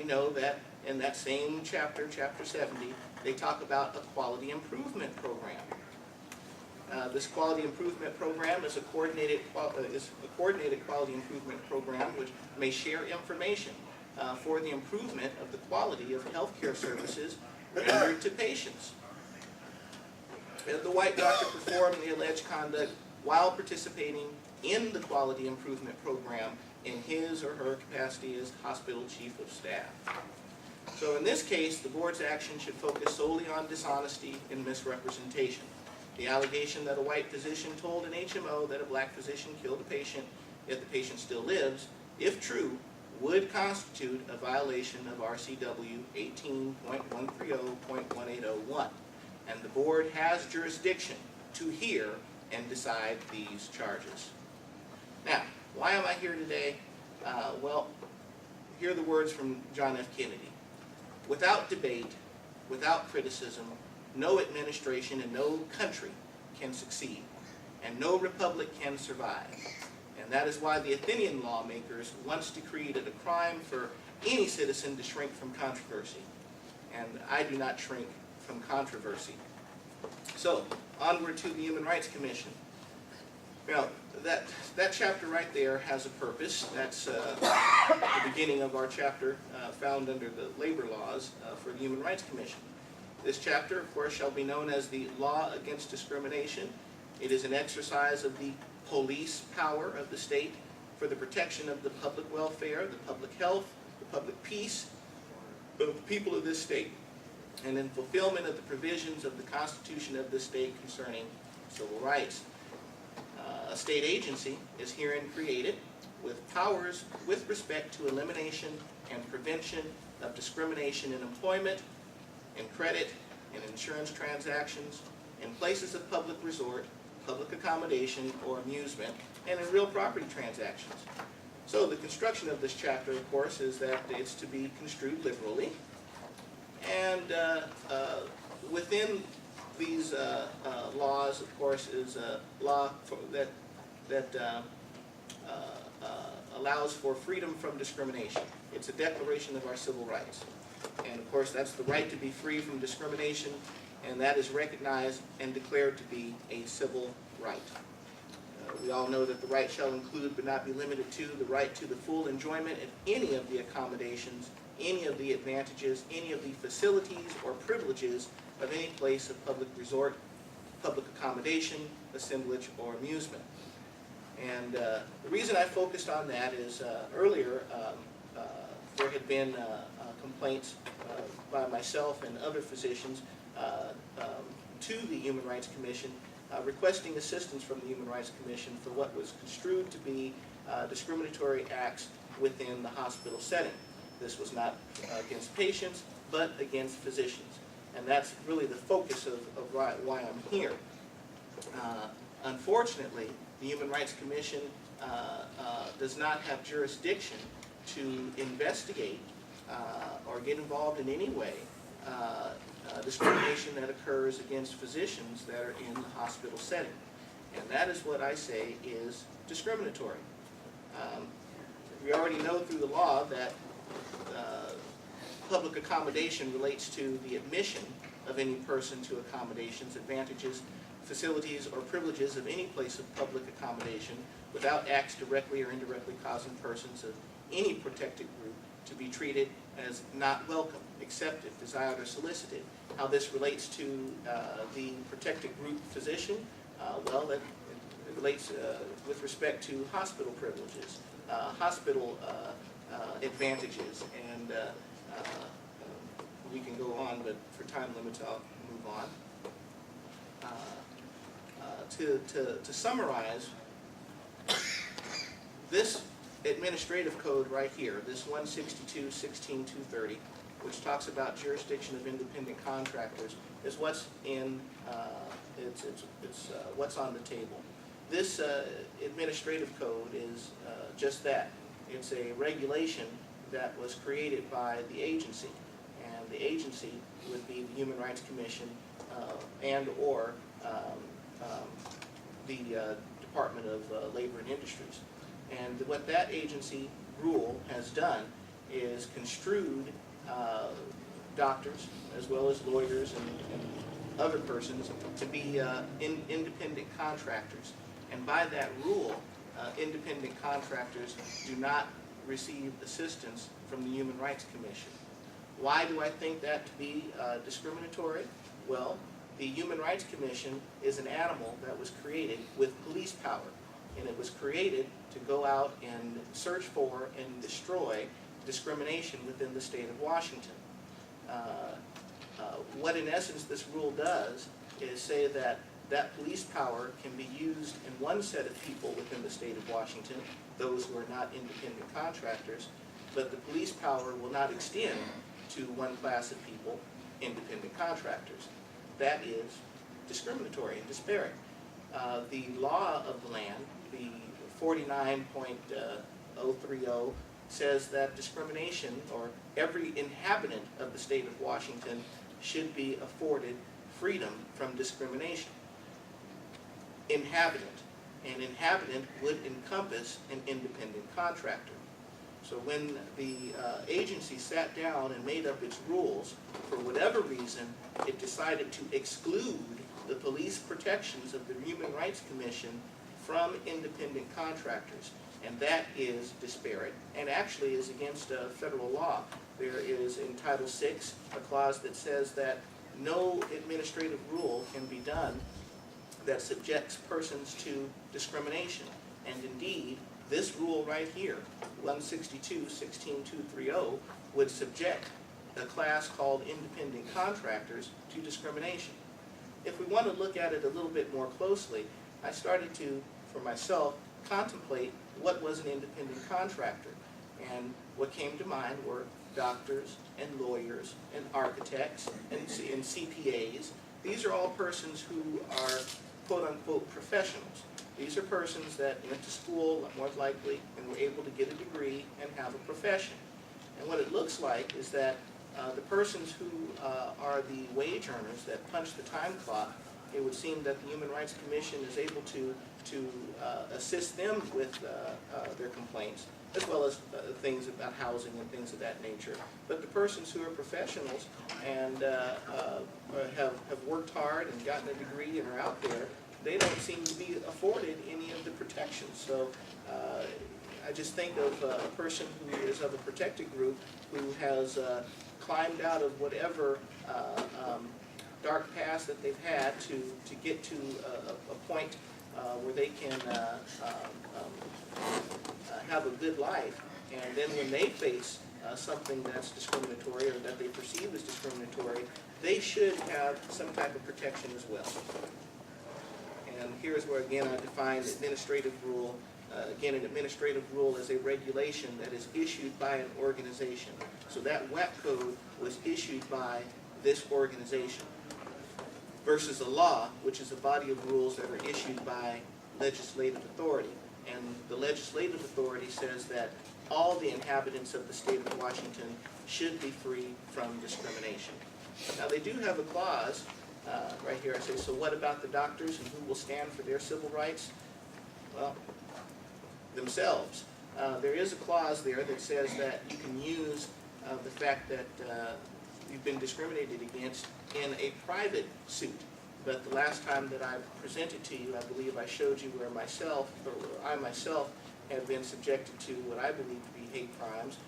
know that in that same chapter, chapter 70, they talk about a quality improvement program. This quality improvement program is a coordinated quality improvement program which may share information for the improvement of the quality of healthcare services rendered to patients. The white doctor performed the alleged conduct while participating in the quality improvement program in his or her capacity as hospital chief of staff. So in this case, the board's action should focus solely on dishonesty and misrepresentation. The allegation that a white physician told an HMO that a black physician killed a patient, yet the patient still lives, if true, would constitute a violation of RCW 18.130.1801. And the board has jurisdiction to hear and decide these charges. Now, why am I here today? Well, here are the words from John F. Kennedy. Without debate, without criticism, no administration and no country can succeed, and no republic can survive. And that is why the Athenian lawmakers once decreed it a crime for any citizen to shrink from controversy. And I do not shrink from controversy. So, onward to the Human Rights Commission. Now, that chapter right there has a purpose. That's the beginning of our chapter found under the labor laws for the Human Rights Commission. This chapter, of course, shall be known as the Law Against Discrimination. It is an exercise of the police power of the state for the protection of the public welfare, the public health, the public peace of the people of this state, and in fulfillment of the provisions of the Constitution of this state concerning civil rights. A state agency is herein created with powers with respect to elimination and prevention of discrimination in employment, in credit, in insurance transactions, in places of public resort, public accommodation or amusement, and in real property transactions. So the construction of this chapter, of course, is that it's to be construed liberally. And within these laws, of course, is a law that allows for freedom from discrimination. It's a declaration of our civil rights. And of course, that's the right to be free from discrimination, and that is recognized and declared to be a civil right. We all know that the right shall include but not be limited to the right to the full enjoyment of any of the accommodations, any of the advantages, any of the facilities or privileges of any place of public resort, public accommodation, assemblage, or amusement. And the reason I focused on that is earlier there had been complaints by myself and other physicians to the Human Rights Commission requesting assistance from the Human Rights Commission for what was construed to be discriminatory acts within the hospital setting. This was not against patients, but against physicians. And that's really the focus of why I'm here. Unfortunately, the Human Rights Commission does not have jurisdiction to investigate or get involved in any way discrimination that occurs against physicians that are in the hospital setting. And that is what I say is discriminatory. We already know through the law that public accommodation relates to the admission of any person to accommodations, advantages, facilities, or privileges of any place of public accommodation without acts directly or indirectly causing persons of any protected group to be treated as not welcome, except if desired or solicited. How this relates to the protected group physician, well, it relates with respect to hospital privileges, hospital advantages, and we can go on, but for time limits I'll move on. To summarize, this administrative code right here, this 162.16.230, which talks about jurisdiction of independent contractors, is what's in it's what's on the table. This administrative code is just that. It's a regulation that was created by the agency, and the agency would be the Human Rights Commission and or the Department of Labor and Industries. And what that agency rule has done is construed doctors as well as lawyers and other persons to be independent contractors. And by that rule, independent contractors do not receive assistance from the Human Rights Commission. Why do I think that to be discriminatory? Well, the Human Rights Commission is an animal that was created with police power, and it was created to go out and search for and destroy discrimination within the state of Washington. What in essence this rule does is say that that police power can be used in one set of people within the state of Washington, those who are not independent contractors, but the police power will not extend to one class of people, independent contractors. That is discriminatory and disparate. The law of the land, the 49.030, says that discrimination, or every inhabitant of the state of Washington, should be afforded freedom from discrimination. Inhabitant. An inhabitant would encompass an independent contractor. So when the agency sat down and made up its rules, for whatever reason, it decided to exclude the police protections of the Human Rights Commission from independent contractors. And that is disparate, and actually is against federal law. There is in Title VI a clause that says that no administrative rule can be done that subjects persons to discrimination. And indeed, this rule right here, 162.16.230, would subject a class called independent contractors to discrimination. If we want to look at it a little bit more closely, I started to, for myself, contemplate what was an independent contractor. And what came to mind were doctors and lawyers and architects and CPAs. These are all persons who are quote-unquote professionals. These are persons that went to school, more likely, and were able to get a degree and have a profession. And what it looks like is that the persons who are the wage earners that punch the time clock, it would seem that the Human Rights Commission is able to assist them with their complaints, as well as things about housing and things of that nature. But the persons who are professionals and have worked hard and gotten a degree and are out there, they don't seem to be afforded any of the protections. So I just think of a person who is of a protected group who has climbed out of whatever dark past that they've had to get to a point where they can have a good life, and then when they face something that's discriminatory or that they perceive as discriminatory, they should have some type of protection as well. And here's where again I define administrative rule. Again, an administrative rule is a regulation that is issued by an organization. So that WAC code was issued by this organization, versus a law, which is a body of rules that are issued by legislative authority. And the legislative authority says that all the inhabitants of the state of Washington should be free from discrimination. Now they do have a clause, right here I say, so what about the doctors and who will stand for their civil rights? Well, themselves. There is a clause there that says that you can use the fact that you've been discriminated against in a private suit. But the last time that I presented to you, I believe I showed you where I myself have been subjected to what I believe to be hate crimes.